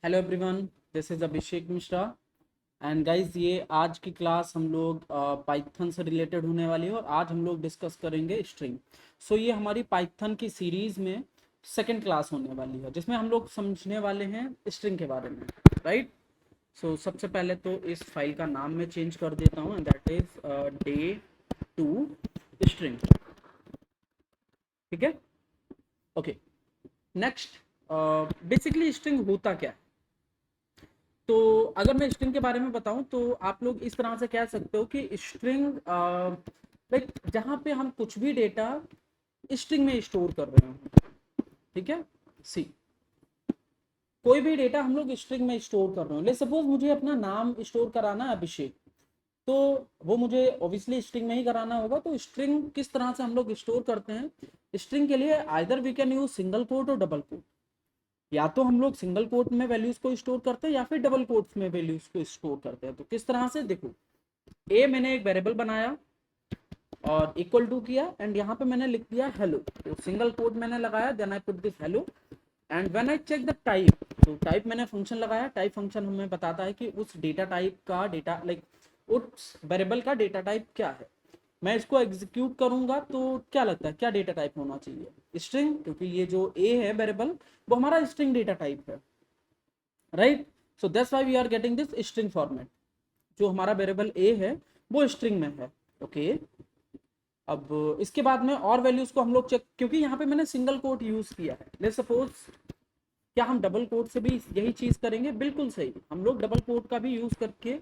Hello everyone, this is Abhishek Mishra. And guys, ये आज की क्लास हम लोग पाइथन से रिलेटेड होने वाली है और आज हम लोग डिस्कस करेंगे स्ट्रिंग। सो ये हमारी पाइथन की सीरीज़ में सेकंड क्लास होने वाली है जिसमें हम लोग समझने वाले हैं स्ट्रिंग के बारे में, राइट। सो सबसे पहले तो इस फाइल का नाम मैं चेंज कर देता हूँ, that is data string. ठीक है, ओके। नेक्स्ट, बेसिकली स्ट्रिंग होता क्या है। तो अगर मैं स्ट्रिंग के बारे में बताऊं तो आप लोग इस तरह से कह सकते हो कि स्ट्रिंग लाइक जहां पे हम कुछ भी डेटा स्ट्रिंग में स्टोर कर रहे हो। ठीक है, सी कोई भी डेटा हम लोग स्ट्रिंग में स्टोर कर रहे हो। ले सपोज मुझे अपना नाम स्टोर कराना है अभिषेक, तो वो मुझे ऑब्वियसली स्ट्रिंग में ही कराना होगा। तो स्ट्रिंग किस तरह से हम लोग स्टोर करते हैं, स्ट्रिंग के लिए either we can use single quote और डबल कोट। या तो हम लोग सिंगल कोट में वैल्यूज को स्टोर करते हैं या फिर डबल कोट्स में वैल्यूज को स्टोर करते हैं। तो किस तरह से, देखो, ए मैंने एक वेरिएबल बनाया और इक्वल टू किया एंड यहाँ पे मैंने लिख दिया हेलो। तो सिंगल कोट मैंने लगाया, then I put this hello and when I check the type, तो टाइप मैंने फंक्शन लगाया। टाइप फंक्शन हमें बताता है कि उस डेटा टाइप का डेटा लाइक उस वेरिएबल का डेटा टाइप क्या है। मैं इसको एग्जीक्यूट करूंगा तो क्या लगता है, क्या डेटा टाइप होना चाहिए, स्ट्रिंग, क्योंकि ये जो ए है वेरिएबल वो हमारा स्ट्रिंग डेटा टाइप है, right. So that's why we are getting this string format. जो हमारा वेरिएबल ए है वो स्ट्रिंग में है, ओके। अब इसके बाद में और वैल्यूज को हम लोग चेक, क्योंकि यहाँ पे मैंने सिंगल कोट यूज किया है। लेट्स सपोज, क्या हम डबल कोट से भी यही चीज करेंगे? बिल्कुल सही, हम लोग डबल कोट का भी यूज करके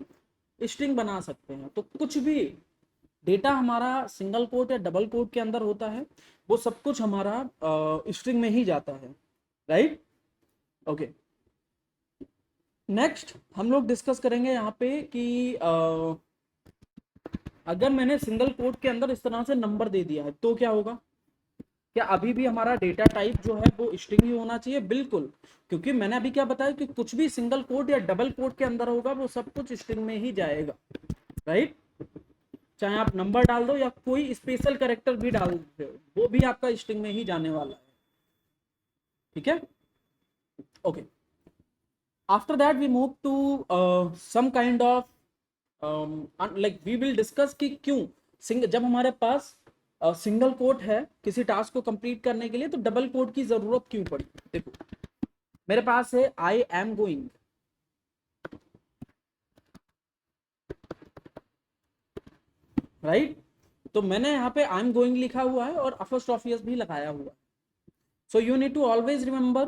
स्ट्रिंग बना सकते हैं। तो कुछ भी डेटा हमारा सिंगल कोट या डबल कोट के अंदर होता है वो सब कुछ हमारा स्ट्रिंग में ही जाता है, राइट, ओके। नेक्स्ट हम लोग डिस्कस करेंगे यहाँ पे कि अगर मैंने सिंगल कोट के अंदर इस तरह से नंबर दे दिया है तो क्या होगा। क्या अभी भी हमारा डेटा टाइप जो है वो स्ट्रिंग ही होना चाहिए? बिल्कुल, क्योंकि मैंने अभी क्या बताया कि कुछ भी सिंगल कोट या डबल कोट के अंदर होगा वो सब कुछ स्ट्रिंग में ही जाएगा, राइट। चाहे आप नंबर डाल दो या कोई स्पेशल कैरेक्टर भी डाल दो, वो भी आपका स्ट्रिंग में ही जाने वाला है, ठीक है, okay. After that we move to some kind of like we will discuss कि क्यों जब हमारे पास सिंगल कोट है किसी टास्क को कंप्लीट करने के लिए तो डबल कोट की जरूरत क्यों पड़ी। देखो, मेरे पास है आई एम गोइंग, राइट। तो मैंने यहाँ पे आई एम गोइंग लिखा हुआ है और अपोस्ट्रोफियस भी लगाया हुआ है। So you need to always remember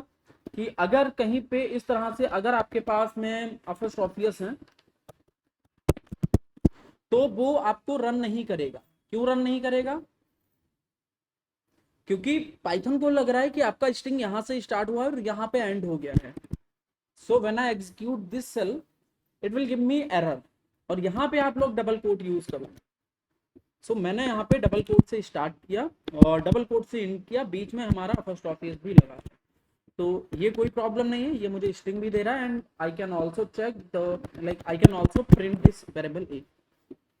कि अगर कहीं पे इस तरह से अगर आपके पास में अपोस्ट्रोफियस है तो वो आपको रन नहीं करेगा। क्यों रन नहीं करेगा? क्योंकि पाइथन को लग रहा है कि आपका स्ट्रिंग यहां से स्टार्ट हुआ है और यहां पे एंड हो गया है। So when I execute this cell it will give me error, और यहां पे आप लोग डबल कोट यूज करो। सो मैंने यहाँ पे डबल कोट से स्टार्ट किया और डबल कोट से एंड किया, बीच में हमारा अपोस्ट्रोफियस भी लगा। तो ये कोई प्रॉब्लम नहीं है, ये मुझे स्ट्रिंग भी दे रहा है and I can also check the like I can also print this variable A.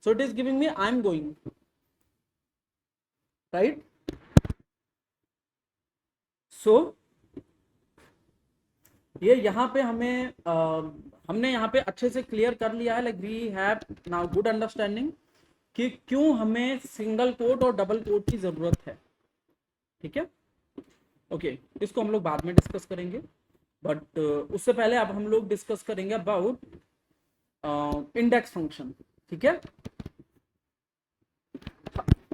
So it is giving me I am going, right. सो ये यहाँ पे हमें हमने यहाँ पे अच्छे से क्लियर कर लिया है, like we have now good understanding कि क्यों हमें सिंगल कोट और डबल कोट की जरूरत है, ठीक है, ओके। इसको हम लोग बाद में डिस्कस करेंगे, बट उससे पहले अब हम लोग डिस्कस करेंगे अबाउट इंडेक्स फंक्शन, ठीक है।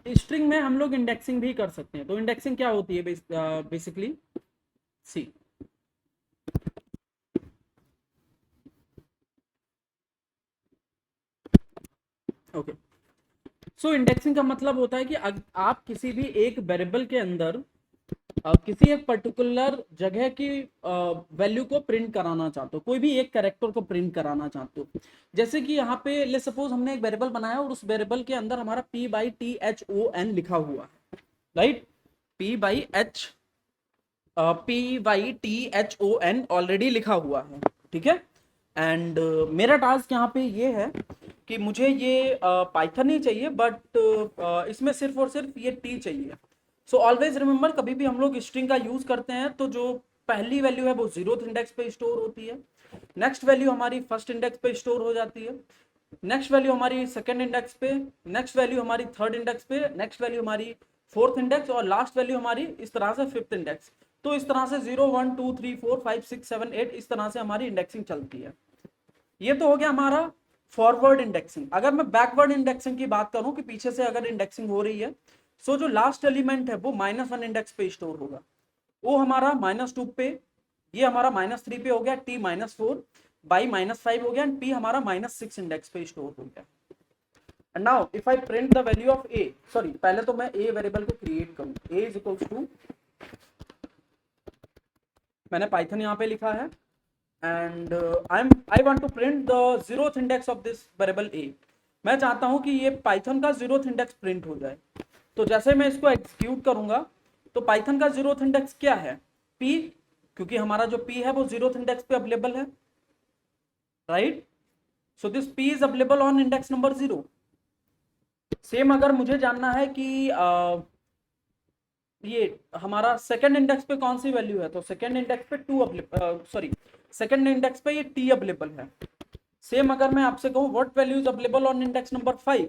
स्ट्रिंग में हम लोग इंडेक्सिंग भी कर सकते हैं। तो इंडेक्सिंग क्या होती है बेसिकली, सी, ओके। सो इंडेक्सिंग का मतलब होता है कि आप किसी भी एक वेरिएबल के अंदर किसी एक पर्टिकुलर जगह की वैल्यू को प्रिंट कराना चाहते हो, कोई भी एक कैरेक्टर को प्रिंट कराना चाहते हो। जैसे कि यहाँ पे ले सपोज हमने एक वेरिएबल बनाया और उस वेरिएबल के अंदर हमारा P/THON लिखा हुआ है, राइट। P/H P/THON ऑलरेडी लिखा हुआ है, ठीक है। एंड मेरा टास्क यहाँ पे ये है कि मुझे ये पाइथन ही चाहिए, बट इसमें सिर्फ और सिर्फ ये टी चाहिए। सो ऑलवेज रिमेंबर, कभी भी हम लोग स्ट्रिंग का यूज करते हैं तो जो पहली वैल्यू है वो जीरोथ इंडेक्स पे स्टोर होती है, नेक्स्ट वैल्यू हमारी फर्स्ट इंडेक्स पे स्टोर हो जाती है, नेक्स्ट वैल्यू हमारी सेकंड इंडेक्स पे, नेक्स्ट वैल्यू हमारी थर्ड इंडेक्स पे, नेक्स्ट वैल्यू हमारी फोर्थ इंडेक्स और लास्ट वैल्यू हमारी इस तरह से फिफ्थ इंडेक्स। तो इस तरह से 0 1 2 3 4 5 6 7 8 इस तरह से हमारी इंडेक्सिंग चलती है। ये तो हो गया हमारा फॉरवर्ड इंडेक्सिंग। अगर मैं बैकवर्ड इंडेक्सिंग की बात करूं कि पीछे से अगर इंडेक्सिंग हो रही है, सो जो लास्ट एलिमेंट है वो -1 इंडेक्स पे स्टोर होगा, वो हमारा -2 पे, ये हमारा -3 पे हो गया, t -4 बाई -5 हो गया एंड p हमारा -6 इंडेक्स पे स्टोर हो गया। And now if I print the value of a, sorry पहले तो मैं a वेरिएबल को क्रिएट करूं, a इज इक्वल्स टू, मैंने पाइथन यहाँ पे लिखा है and I want to print the zeroth index of this variable a। मैं चाहता हूं कि ये पाइथन का जीरोथ इंडेक्स प्रिंट हो जाए। तो जैसे मैं इसको एग्जीक्यूट करूंगा तो पाइथन का जीरोथ इंडेक्स क्या है, p, क्योंकि हमारा जो p है वो जीरोथ इंडेक्स पे अवेलेबल है, right. So this p is available on index number 0। Same अगर मुझे जानना है कि ये हमारा सेकंड इंडेक्स पे कौन सी वैल्यू है, तो सेकंड इंडेक्स पे सेकंड इंडेक्स पे ये t अवेलेबल है। सेम अगर मैं आपसे कहूं what value is available on index number 5,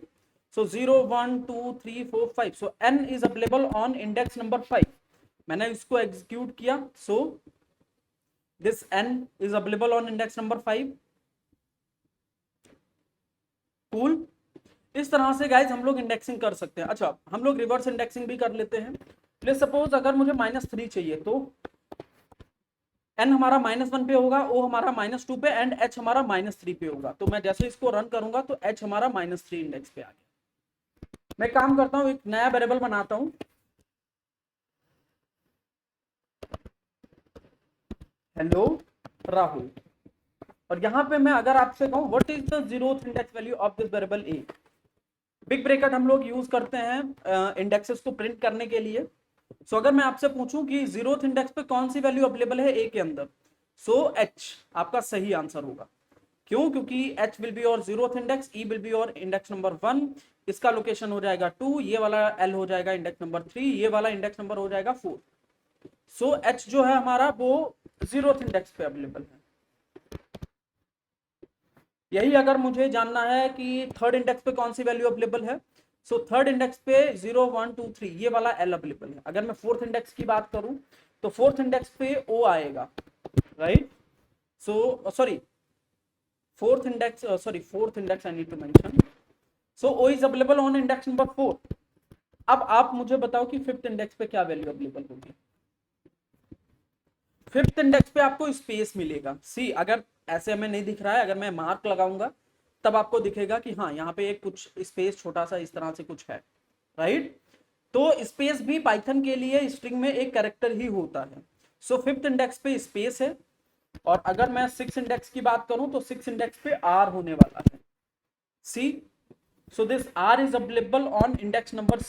so 0 1 2 3 4 5, so n is available on index number 5। मैंने इसको एग्जीक्यूट किया, so this n is available on index number 5। Cool. इस तरह से गाइज हम लोग इंडेक्सिंग कर सकते हैं। अच्छा, हम लोग रिवर्स इंडेक्सिंग भी कर लेते हैं। लेट्स सपोज अगर मुझे -3 चाहिए तो n हमारा -1 पे होगा, o हमारा -2 पे एंड h हमारा -3 पे होगा। तो मैं जैसे इसको रन करूंगा तो h हमारा -3 इंडेक्स पे आ गया। मैं काम करता हूं, एक नया वेरिएबल बनाता हूं, हेलो राहुल, और यहां पे मैं अगर आपसे कहूं what is the zeroth index value of this variable a, big bracket हम लोग यूज करते हैं इंडेक्सेस को प्रिंट करने के लिए। सो अगर मैं आपसे पूछूं कि जीरोथ इंडेक्स पे कौन सी वैल्यू अवेलेबल है a के अंदर, सो h आपका सही आंसर होगा। क्यों? क्योंकि h विल बी और zeroth index, e will be और इंडेक्स नंबर 1, इसका लोकेशन हो जाएगा 2, ये वाला l हो जाएगा इंडेक्स नंबर 3, ये वाला इंडेक्स नंबर हो जाएगा 4। सो h जो है हमारा वो जीरोथ इंडेक्स पे अवेलेबल है। यही अगर मुझे जानना है कि थर्ड इंडेक्स पे कौन सी वैल्यू अवेलेबल है, सो थर्ड इंडेक्स पे 0 1 2 3 ये वाला l अवेलेबल है। अगर मैं फोर्थ इंडेक्स की बात करूं तो फोर्थ इंडेक्स पे o आएगा, right. So sorry fourth index I need to mention, so o is available on index number 4। अब आप मुझे बताओ कि फिफ्थ इंडेक्स पे क्या वैल्यू अवेलेबल होगी। फिफ्थ इंडेक्स पे आपको स्पेस मिलेगा। सी अगर ऐसे हमें नहीं दिख रहा है, अगर मैं मार्क लगाऊंगा तब आपको दिखेगा कि हाँ यहाँ पे एक कुछ स्पेस छोटा सा इस तरह से कुछ है, राइट। तो स्पेस भी पाइथन के लिए स्ट्रिंग में एक कैरेक्टर ही होता है। सो फिफ्थ इंडेक्स पे स्पेस है, और अगर मैं सिक्स इंडेक्स की बात करूं तो सिक्स इंडेक्स पे आर होने वाला है, see. So this R is available on index number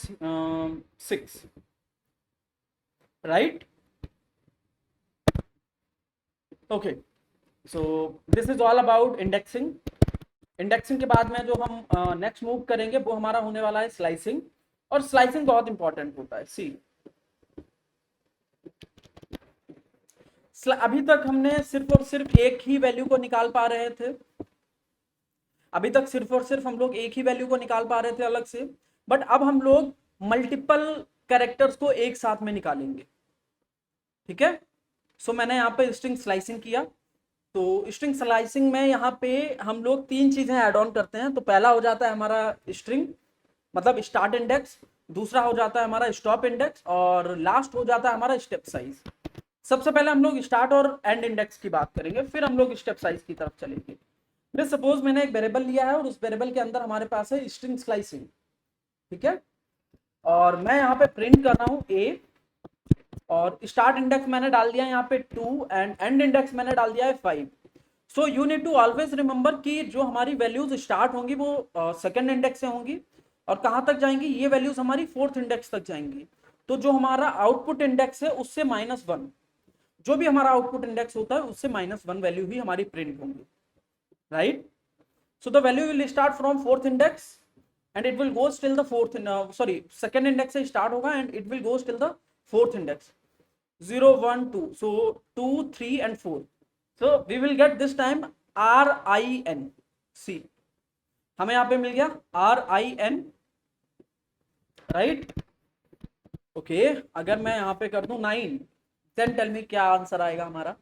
6, right. Okay, so this is all about indexing. Indexing के बाद में जो हम नेक्स्ट मूव करेंगे वो हमारा होने वाला है स्लाइसिंग, और स्लाइसिंग बहुत इंपॉर्टेंट होता है। सी अभी तक हमने सिर्फ और सिर्फ एक ही वैल्यू को निकाल पा रहे थे, अभी तक सिर्फ और सिर्फ हम लोग एक ही वैल्यू को निकाल पा रहे थे अलग से, बट अब हम लोग मल्टीपल कैरेक्टर्स को एक साथ में निकालेंगे, ठीक है। सो मैंने यहाँ पे स्ट्रिंग स्लाइसिंग किया। तो स्ट्रिंग स्लाइसिंग में यहाँ पे हम लोग तीन चीजें ऐड ऑन करते हैं। तो पहला हो जाता है हमारा स्ट्रिंग मतलब स्टार्ट इंडेक्स, दूसरा हो जाता है हमारा स्टॉप इंडेक्स, और लास्ट हो जाता है हमारा स्टेप साइज। सबसे पहले हम लोग स्टार्ट और एंड इंडेक्स की बात करेंगे, फिर हम लोग स्टेप साइज की तरफ चलेंगे। लेट्स सपोज मैंने एक वेरिएबल लिया है और उस वेरिएबल के अंदर हमारे पास है स्ट्रिंग स्लाइसिंग, ठीक है। और मैं यहाँ पे प्रिंट कर रहा हूँ a, और स्टार्ट इंडेक्स मैंने डाल दिया यहाँ पे 2 एंड एंड इंडेक्स मैंने डाल दिया है 5। So you need to always remember कि जो हमारी वैल्यूज स्टार्ट होंगी वो सेकंड इंडेक्स से होंगी, और कहाँ तक जाएंगी, ये वैल्यूज हमारी फोर्थ इंडेक्स तक जाएंगी। तो जो हमारा आउटपुट इंडेक्स है उससे -1, जो भी हमारा आउटपुट इंडेक्स होता है उससे -1 वैल्यू ही हमारी प्रिंट होंगी, right. So the value will start from fourth index and it will goes till the fourth, second index से स्टार्ट होगा and it will goes till the fourth index. 0 1 2, so 2 3 and 4, so we will get this time RIN, हमें यहाँ पे मिल गया RIN, right. Okay, अगर मैं यहाँ पे कर दूं 9, देन टेल मी क्या आंसर आएगा हमारा।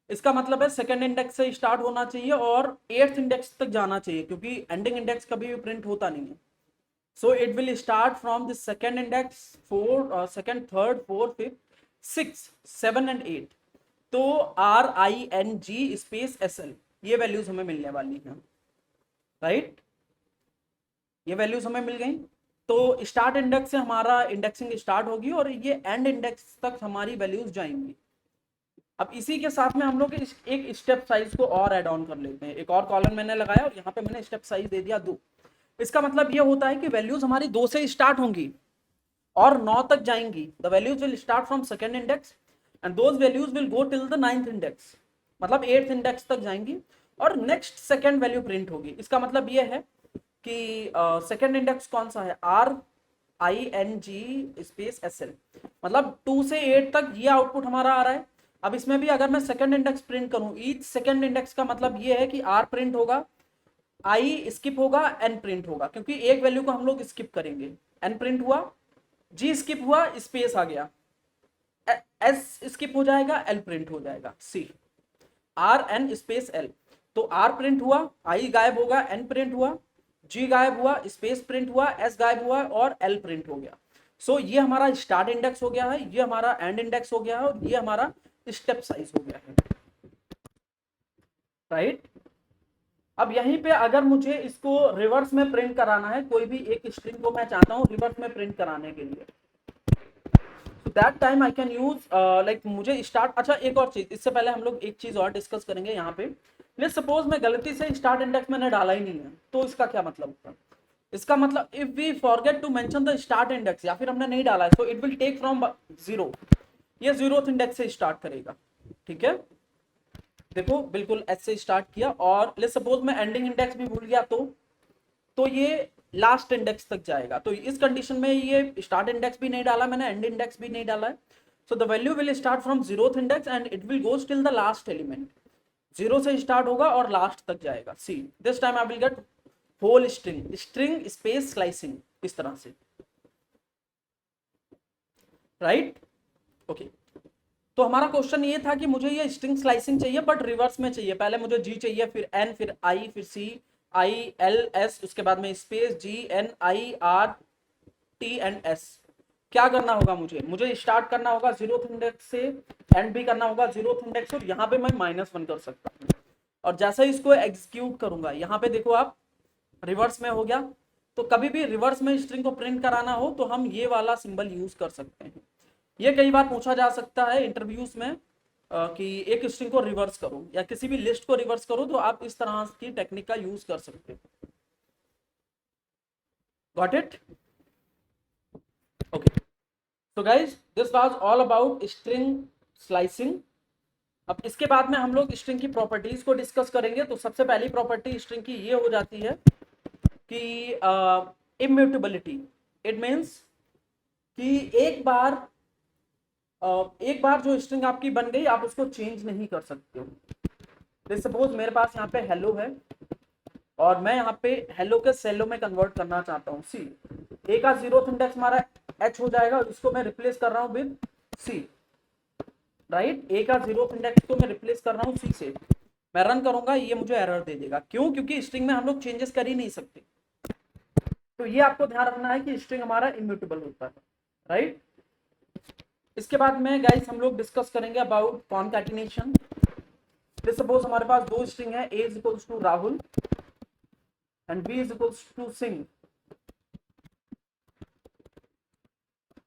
इसका मतलब है सेकंड इंडेक्स से स्टार्ट होना चाहिए और एट्थ इंडेक्स तक जाना चाहिए, क्योंकि एंडिंग इंडेक्स कभी भी प्रिंट होता नहीं है। So it will start from the second index, 4 second, third, fourth, fifth, 6 7 and 8। तो RING स्पेस SL, ये वैल्यूज हमें मिलने वाली हैं, राइट। ये वैल्यूज हमें मिल गई। तो स्टार्ट इंडेक्स से हमारा इंडेक्सिंग स्टार्ट होगी और ये एंड इंडेक्स तक हमारी वैल्यूज जाएंगी। अब इसी के साथ में हम लोग एक स्टेप साइज को और ऐड ऑन कर लेते हैं। एक और कॉलम मैंने लगाया और यहाँ पे मैंने स्टेप साइज दे दिया 2। इसका मतलब ये होता है कि वैल्यूज हमारी 2 से स्टार्ट होंगी और 9 तक जाएंगी। The values will start from second index and those values will go till the 9th index, मतलब 8th इंडेक्स तक जाएंगी और नेक्स्ट सेकेंड वैल्यू प्रिंट होगी। इसका मतलब ये है कि सेकेंड इंडेक्स कौन सा है, RING स्पेस SL, मतलब 2 से 8 तक ये आउटपुट हमारा आ रहा है। अब इसमें भी अगर मैं सेकेंड इंडेक्स प्रिंट करूं, ईच सेकेंड इंडेक्स का मतलब ये है कि R प्रिंट होगा, I स्किप होगा, N प्रिंट होगा, क्योंकि एक वैल्यू को हम लोग स्किप करेंगे। N प्रिंट हुआ, G स्किप हुआ, स्पेस आ गया, S स्किप हो जाएगा, L प्रिंट हो जाएगा, C RN स्पेस L। तो R प्रिंट हुआ, I गायब होगा, N प्रिंट हुआ, G गायब हुआ, स्पेस प्रिंट हुआ, S गायब हुआ और L प्रिंट हो गया। सो ये हमारा स्टार्ट इंडेक्स हो गया है, ये हमारा एंड इंडेक्स हो गया है और ये हमारा स्टेप साइज हो गया है, राइट। अब यहीं पे अगर मुझे इसको रिवर्स में प्रिंट कराना है, कोई भी एक स्ट्रिंग को मैं चाहता हूं रिवर्स में प्रिंट कराने के लिए, so that time I can use like मुझे स्टार्ट, अच्छा एक और चीज, इससे पहले हम लोग एक चीज और डिस्कस करेंगे यहाँ पे। लेट्स सपोज मैं गलती से स्टार्ट इंडेक्स मैंने डाला ही नहीं है, तो इसका क्या मतलब होता है। इसका मतलब if we forget to mention the start index, या फिर हमने नहीं डाला है, so it will take from 0, ये 0th इंडेक्स से स्टार्ट करेगा, ठीक है। देखो बिल्कुल एस से स्टार्ट किया और लेट्स सपोज मैं एंडिंग इंडेक्स भी भूल गया, तो ये लास्ट इंडेक्स तक जाएगा। तो इस कंडीशन में ये स्टार्ट इंडेक्स भी नहीं डाला मैंने, एंड इंडेक्स भी नहीं डाला है, so the value will start from 0th index and it will goes till the last element. 0 से स्टार्ट होगा और लास्ट तक जाएगा। See this time I will get whole string, string space slicing, इस तरह से, राइट। ओके, तो हमारा क्वेश्चन ये था कि मुझे ये स्ट्रिंग स्लाइसिंग चाहिए बट रिवर्स में चाहिए। पहले मुझे G चाहिए, फिर N, फिर I, फिर C, I L S, उसके बाद में space G N I R T and S। क्या करना होगा, मुझे स्टार्ट करना होगा 0th इंडेक्स से, एंड भी करना होगा 0th इंडेक्स से, और यहाँ पे मैं -1 कर सकता हूँ। और जैसे इसको एग्जीक्यूट करूंगा, यहाँ पे देखो आप रिवर्स में हो गया। तो कभी भी रिवर्स में स्ट्रिंग को प्रिंट कराना हो तो हम ये वाला सिंबल यूज कर सकते हैं। ये कई बार पूछा जा सकता है इंटरव्यूज में कि एक स्ट्रिंग को रिवर्स करो या किसी भी लिस्ट को रिवर्स करो, तो आप इस तरह की टेक्निक का यूज कर सकते हो। Got it? Okay, so guys this was all about string slicing। अब इसके बाद में हम लोग स्ट्रिंग की प्रॉपर्टीज को डिस्कस करेंगे। तो सबसे पहली प्रॉपर्टी स्ट्रिंग की ये हो जाती है कि इम्यूटेबिलिटी। इट मीन्स कि एक बार जो स्ट्रिंग आपकी बन गई, आप उसको चेंज नहीं कर सकते हो। सपोज मेरे पास यहाँ पे हेलो है और मैं यहाँ पे हेलो के सेलो में कन्वर्ट करना चाहता हूँ। सी ए का 0th इंडेक्स हमारा एच हो जाएगा, उसको मैं रिप्लेस कर रहा हूँ विद सी, राइट। ए का 0th इंडेक्स को मैं रिप्लेस कर रहा हूँ सी से। मैं रन करूंगा, ये मुझे एरर दे देगा। क्यों? क्योंकि स्ट्रिंग में हम लोग चेंजेस कर ही नहीं सकते। तो ये आपको ध्यान रखना है कि स्ट्रिंग हमारा इम्यूटेबल होता है, राइट। इसके बाद में गाइस हम लोग डिस्कस करेंगे अबाउट कॉनकैटिनेशन। सपोज हमारे पास दो स्ट्रिंग है, A is equals to Rahul and B is equals to Singh,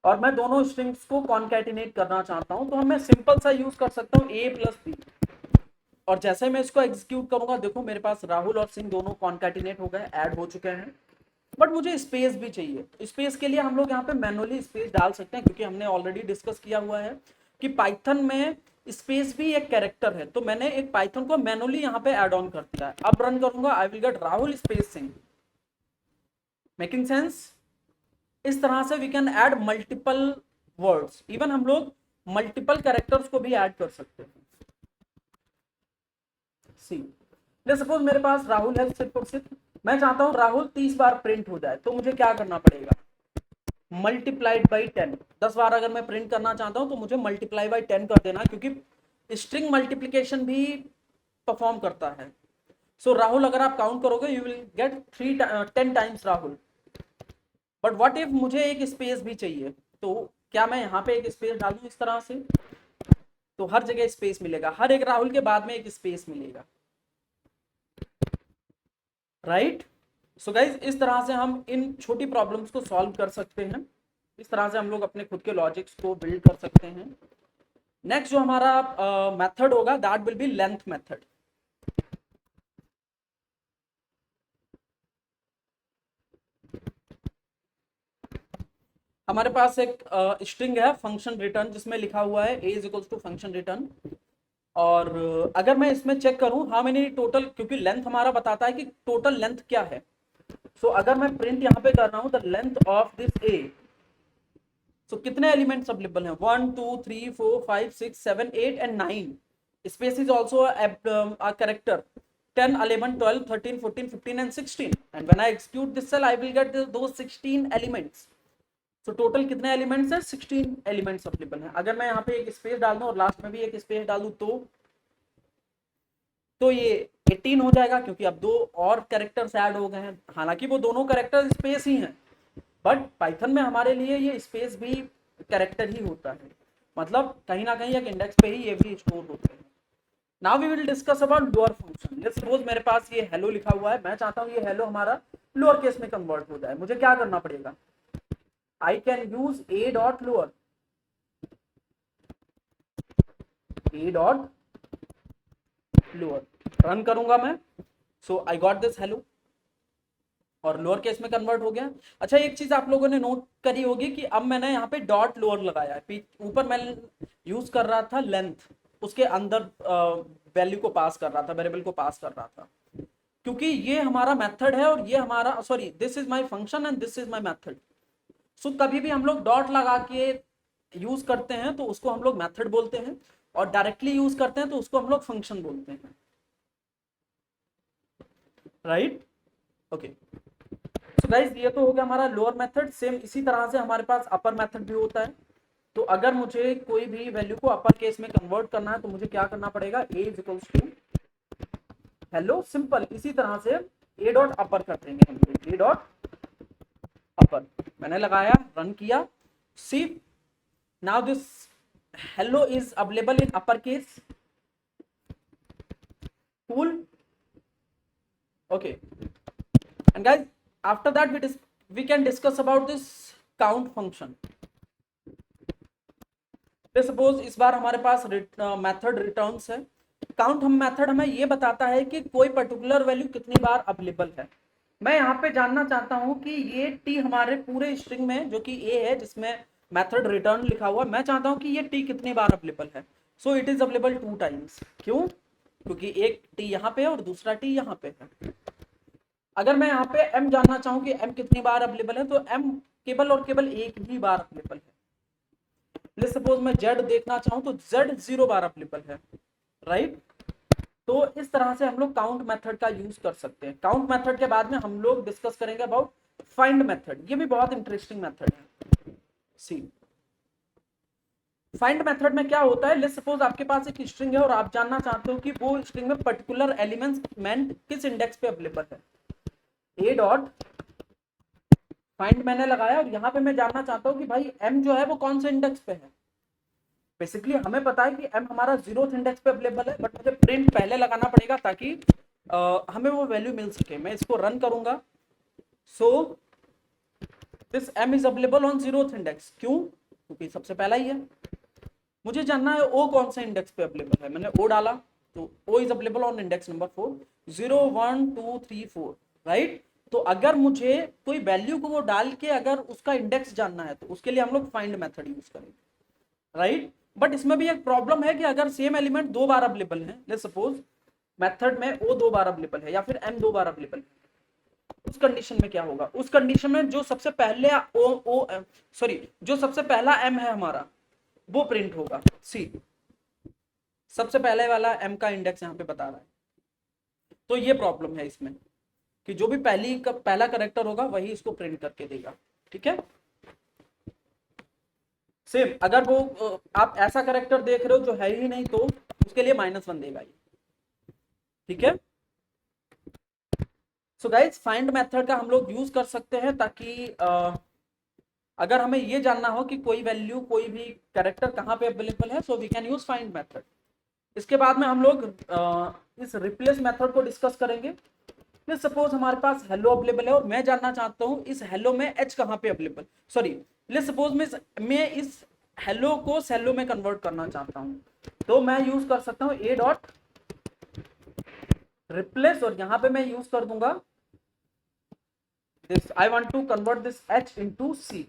और मैं दोनों स्ट्रिंग्स को कॉनकैटिनेट करना चाहता हूं। तो मैं सिंपल सा यूज कर सकता हूं ए प्लस बी, और जैसे मैं इसको एग्जीक्यूट करूंगा, देखो मेरे पास राहुल और सिंह दोनों कॉनकैटिनेट हो गए, ऐड हो चुके हैं। बट मुझे स्पेस भी चाहिए। स्पेस के लिए हम लोग यहाँ पे मैनुअली स्पेस डाल सकते हैं, क्योंकि हमने ऑलरेडी डिस्कस किया हुआ है कि पाइथन में स्पेस भी एक कैरेक्टर है। तो मैंने एक पाइथन को मैनुअली यहाँ पे ऐड ऑन कर दिया है। अब रन करूंगा, I will get Rahul space Singh. Making sense? इस तरह से we can add multiple words. Even हम लोग मल्टीपल कैरेक्टर्स को भी ऐड कर सकते हैं। सी, ले सपोज मेरे पास राहुल है सिर्फ और सिर्फ, मैं चाहता हूं राहुल 30 बार प्रिंट हो जाए, तो मुझे क्या करना पड़ेगा, मल्टीप्लाइड बाई 10। 10 बार अगर मैं प्रिंट करना चाहता हूं तो मुझे मल्टीप्लाई बाई 10 कर देना, क्योंकि स्ट्रिंग मल्टीप्लीकेशन भी परफॉर्म करता है। सो राहुल अगर आप काउंट करोगे you will get 10 times Rahul. But what if मुझे एक स्पेस भी चाहिए, तो क्या मैं यहाँ पे एक स्पेस डाल दूं इस तरह से, तो हर जगह स्पेस मिलेगा, हर एक राहुल के बाद में एक स्पेस मिलेगा, राइट। सो गाइज इस तरह से हम इन छोटी प्रॉब्लम्स को सॉल्व कर सकते हैं, इस तरह से हम लोग अपने खुद के लॉजिक्स को बिल्ड कर सकते हैं। नेक्स्ट जो हमारा मेथड होगा that will B length method. हमारे पास एक स्ट्रिंग है फंक्शन रिटर्न जिसमें लिखा हुआ है a is equals to function return, और अगर मैं इसमें चेक करूं हाउ मेनी टोटल, क्योंकि लेंथ हमारा बताता है कि टोटल लेंथ क्या है। सो अगर मैं प्रिंट यहाँ पे कर रहा हूं the length of this a, सो कितने एलिमेंट्स अवेलेबल हैं, 1 2 3 4 5 6 7 8 and 9। Space is also a character, 10 11 12 13 14 15 and 16, and when I execute this cell I will get those 16 elements। तो टोटल कितने एलिमेंट्स हैं, 16 एलिमेंट्स अवेलेबल हैं। अगर मैं यहाँ पे एक स्पेस डाल दूं और लास्ट में भी एक स्पेस डाल दूं तो ये 18 हो जाएगा, क्योंकि अब दो और कैरेक्टर्स ऐड हो गए हैं। हालांकि वो दोनों कैरेक्टर स्पेस ही हैं, बट पाइथन में हमारे लिए ये स्पेस भी कैरेक्टर ही होता है, मतलब कहीं ना कहीं एक इंडेक्स पे ही ये भी स्टोर होते हैं। Now we will discuss about lower function. Let's suppose मेरे पास ये हेलो लिखा हुआ है, मैं चाहता हूँ ये हेलो हमारा लोअर केस में कन्वर्ट हो जाए, मुझे क्या करना पड़ेगा, I can use a dot lower, a dot lower run करूंगा मैं, सो आई गॉट दिस हेलो और लोअर केस में कन्वर्ट हो गया। अच्छा एक चीज आप लोगों ने नोट करी होगी कि अब मैंने यहाँ पे डॉट लोअर लगाया है, ऊपर मैं यूज कर रहा था लेंथ, उसके अंदर वैल्यू को पास कर रहा था, वेरिएबल को पास कर रहा था, क्योंकि ये हमारा मेथड है और ये हमारा sorry this is my function and this is my method. So कभी भी हम लोग डॉट लगा के यूज करते हैं तो उसको हम लोग मेथड बोलते हैं, और डायरेक्टली यूज करते हैं तो उसको हम लोग फंक्शन बोलते हैं, राइट। ओके, सो गाइस ये तो हो गया हमारा लोअर मेथड। सेम इसी तरह से हमारे पास अपर मेथड भी होता है। तो अगर मुझे कोई भी वैल्यू को अपर केस में कन्वर्ट करना है तो मुझे क्या करना पड़ेगा, a is equals to hello, simple इसी तरह से a डॉट अपर कर देंगे हम लोग, a डॉट अपर मैंने लगाया, रन किया, see now this hello is available in upper case, cool, okay, and guys after that we can discuss about this count function। Suppose इस बार हमारे पास मेथड रिटर्न्स है, काउंट हम मेथड हमें ये बताता है कि कोई पर्टिकुलर वैल्यू कितनी बार अवेलेबल है। मैं यहाँ पे जानना चाहता हूँ कि ये टी हमारे पूरे स्ट्रिंग में जो कि ए है जिसमें मेथड रिटर्न लिखा हुआ, मैं चाहता हूँ कि ये टी कितनी बार अवेलेबल है। So it is available 2 times. क्यों, क्योंकि एक टी यहाँ पे है और दूसरा टी यहाँ पे है। अगर मैं यहाँ पे एम जानना चाहूँ कि एम कितनी बार अवेलेबल है, तो एम केवल और केवल एक ही बार अवेलेबल है। लेट्स सपोज मैं जेड देखना चाहूँ तो जेड 0 बार अवेलेबल है, राइट। तो इस तरह से हम लोग काउंट मेथड का यूज कर सकते हैं। काउंट मेथड के बाद में हम लोग डिस्कस करेंगे अबाउट फाइंड मेथड, ये भी बहुत इंटरेस्टिंग मेथड है। सी फाइंड मेथड में क्या होता है, लेट्स सपोज आपके पास एक स्ट्रिंग है और आप जानना चाहते हो कि वो स्ट्रिंग में पर्टिकुलर एलिमेंट किस इंडेक्स पे अवेलेबल है। ए डॉट फाइंड मैंने लगाया और यहाँ पे मैं जानना चाहता हूँ कि भाई एम जो है वो कौन से इंडेक्स पे है। बेसिकली हमें पता है कि एम हमारा 0th इंडेक्स पे अवेलेबल है, बट मुझे प्रिंट पहले लगाना पड़ेगा ताकि हमें वो वैल्यू मिल सके। मैं इसको रन करूंगा, so this M is available on 0th index. क्यों, क्योंकि सबसे पहला ही है। मुझे जानना है ओ कौन से इंडेक्स पे अवेलेबल है, मैंने ओ डाला तो O is available on index number 4, 0 1 2 3 4, right. तो अगर मुझे कोई वैल्यू को वो डाल के अगर उसका इंडेक्स जानना है तो उसके लिए हम लोग फाइंड मेथड यूज करेंगे, राइट। बट इसमें भी एक प्रॉब्लम है कि अगर सेम एलिमेंट 2 बार अवेलेबल है, लेट्स सपोज मेथड में ओ 2 बार अवेलेबल है या फिर एम 2 बार अवेलेबल है, उस कंडीशन में क्या होगा, उस कंडीशन में जो सबसे पहले जो सबसे पहला एम है हमारा वो प्रिंट होगा। सी सबसे पहले वाला m का इंडेक्स यहाँ पे बता रहा है, तो ये प्रॉब्लम है इसमें कि जो भी पहला करेक्टर होगा वही इसको प्रिंट करके देगा। ठीक है, सेम अगर वो आप ऐसा करेक्टर देख रहे हो जो है ही नहीं तो उसके लिए -1 देगा ये। ठीक है, सो गाइस फाइंड मेथड का हम लोग यूज कर सकते हैं ताकि अगर हमें ये जानना हो कि कोई वैल्यू कोई भी कैरेक्टर कहाँ पे अवेलेबल है, so we can use find method. इसके बाद में हम लोग इस रिप्लेस मेथड को डिस्कस करेंगे। लेट्स सपोज हमारे पास हेलो अवेलेबल है और मैं जानना चाहता हूँ इस हेलो में एच कहाँ पे अवेलेबल, सॉरी लेट्स सपोज मैं इस हेलो को सेलो में कन्वर्ट करना चाहता हूँ, तो मैं यूज कर सकता हूँ ए डॉट रिप्लेस और यहाँ पे मैं यूज कर दूंगा this, I want to convert this H into C,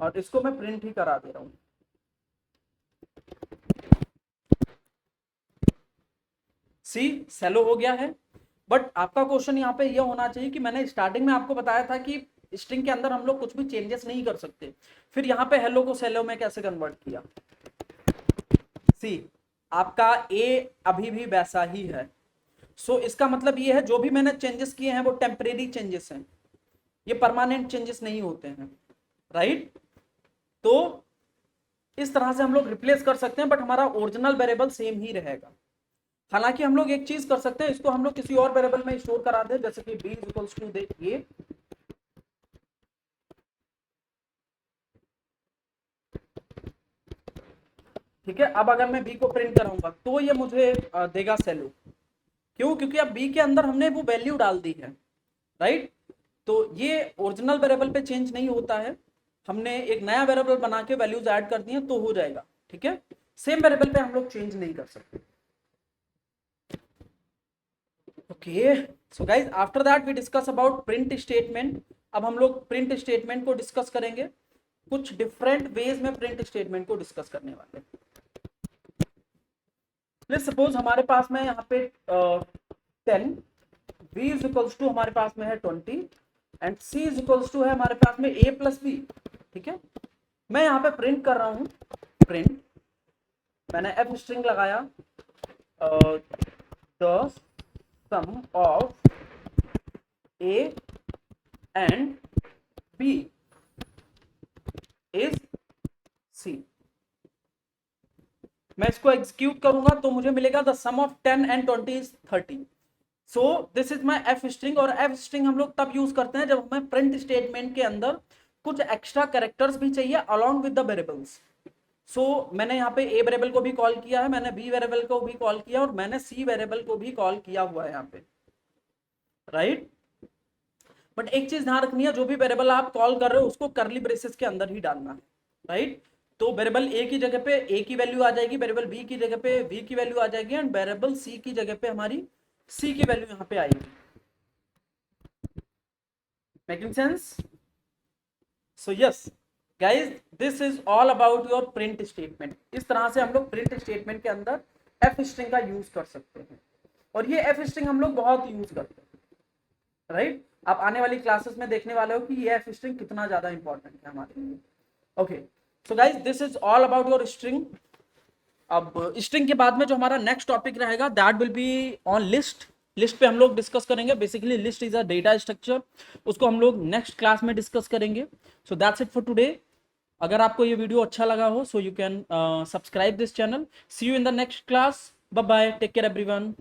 और इसको मैं प्रिंट ही करा दे रहा हूँ। सी सेलो हो गया है, बट आपका क्वेश्चन यहाँ पे ये होना चाहिए कि मैंने स्टार्टिंग में आपको बताया था कि स्ट्रिंग के अंदर हम लोग कुछ भी चेंजेस नहीं कर सकते, फिर यहाँ पे हेलो को सेलो में कैसे कन्वर्ट किया। सी आपका ए अभी भी वैसा ही है, सो इसका मतलब ये है जो भी मैंने चेंजेस किए हैं वो टेम्परेरी चेंजेस हैं, ये परमानेंट चेंजेस नहीं होते हैं, राइट। तो इस तरह से हम लोग रिप्लेस कर सकते हैं, बट हमारा ओरिजिनल वेरिएबल सेम ही रहेगा। हालांकि हम लोग एक चीज कर सकते हैं, इसको हम लोग किसी और वेरिएबल में स्टोर करा दें, जैसे कि b इक्वल्स टू ये, ठीक है। अब अगर मैं b को प्रिंट कराऊंगा तो ये मुझे देगा सेलो, क्यों, क्योंकि अब b के अंदर हमने वो वैल्यू डाल दी है, राइट। तो ये ओरिजिनल वेरिएबल पे चेंज नहीं होता है, हमने एक नया वेरिएबल बना के वैल्यूज ऐड कर दी है तो हो जाएगा। ठीक है, सेम वेरिएबल पे हम लोग चेंज नहीं कर सकते। Okay, so guys after that we discuss about print statement. अब हम लोग प्रिंट स्टेटमेंट को डिस्कस करेंगे, कुछ डिफरेंट वेज में प्रिंट स्टेटमेंट को डिस्कस करने वाले। लेट्स सपोज हमारे पास में यहाँ पे 10, b इज इक्वल्स टू हमारे पास में है 20 and c is equals to है हमारे पास में a प्लस b। ठीक है, मैं यहाँ पे प्रिंट कर रहा हूँ, प्रिंट मैंने f स्ट्रिंग लगाया, the sum of a and b is c। मैं इसको एग्जीक्यूट करूंगा तो मुझे मिलेगा the sum of 10 and 20 is 30। So this is my F string, और एफ स्ट्रिंग हम लोग तब यूज करते हैं जब हमें प्रिंट स्टेटमेंट के अंदर कुछ एक्स्ट्रा कैरेक्टर्स भी चाहिए अलोंग विद द वेरिएबल्स। सो मैंने यहाँ पे ए वेरिएबल को भी कॉल किया है, मैंने बी वेरिएबल को भी कॉल किया और मैंने सी वेरिएबल को भी कॉल किया हुआ है यहाँ पे, राइट। बट एक चीज ध्यान रखनी है, जो भी वेरिएबल आप कॉल कर रहे हो उसको करली ब्रेसेस के अंदर ही डालना है, राइट। तो वेरिएबल ए की जगह पे ए की वैल्यू आ जाएगी, वेरिएबल बी की जगह पे बी की वैल्यू आ जाएगी एंड वेरिएबल सी की जगह पे हमारी सी की वैल्यू यहाँ पे आएगी। Making sense? So yes guys, this is all about your print statement. इस तरह से हम लोग प्रिंट स्टेटमेंट के अंदर एफ स्ट्रिंग का यूज कर सकते हैं, और ये एफ स्ट्रिंग हम लोग बहुत यूज करते हैं, राइट। आप आने वाली क्लासेस में देखने वाले हो कि ये एफ स्ट्रिंग कितना ज्यादा इंपॉर्टेंट है हमारे लिए। Okay, so guys this is all about your string. अब स्ट्रिंग के बाद में जो हमारा नेक्स्ट टॉपिक रहेगा that will be on list. List पे हम लोग डिस्कस करेंगे, basically list is a data structure, उसको हम लोग नेक्स्ट क्लास में डिस्कस करेंगे। So that's it for today. अगर आपको ये वीडियो अच्छा लगा हो so you can subscribe this channel. See you in the next class, bye bye, take care everyone.